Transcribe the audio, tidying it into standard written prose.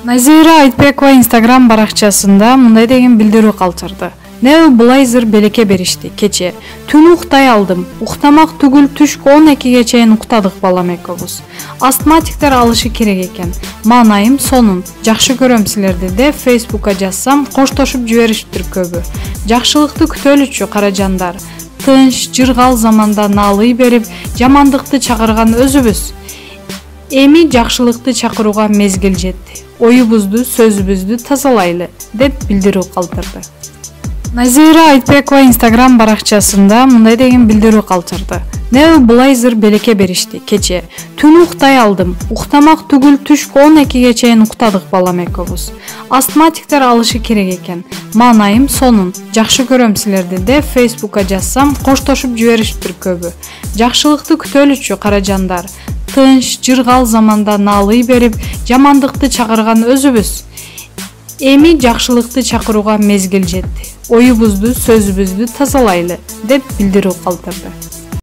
Nazира Айтбекова Instagram баракчасында мындай деген билдирүү калтырды. Neoblizer белекке беришти. Кече түн уктай алдым. Уктамак түгүл түшкү 12ге чейин уктадык балам экөөбүз. Астматиктер алышы керек экен. Маанайым сонун. Жакшы көрөм силерди деп Facebook'a жазсам, коштошуп жибериштир көбү. Жакшылыкты күтөлүчү каражандар. Тынч, жыргал заманда наалый берип, жамандыкты чакырган өзүбүз. Эми жакшылыкты чакырууга мезгил жетти. Оюбузду, сөзүбүздү тазалайлы деп билдирүү калтырды. Назира Айтбекова Instagram баракчасында мындай деген билдирүү калтырды. Neoblizer белекке беришти. Кече түн уктай алдым. Уктамак түгүл түшкү 12ге чейин уктадык балам экөөбүз. Астматиктер алышы керек экен. Маанайым сонун. Жакшы көрөм силерди деп Facebook'a жазсам, коштошуп жибериштир көбү. Жакшылыкты күтөлүчү каражандар. Тынч, жыргал заманда наалый берип, жамандыкты чакырган өзүбүз. Эми жакшылыкты чакырууга мезгил жетти. Оюбузду, сөзүбүздү тазалайлы деп билдирүү калтырды.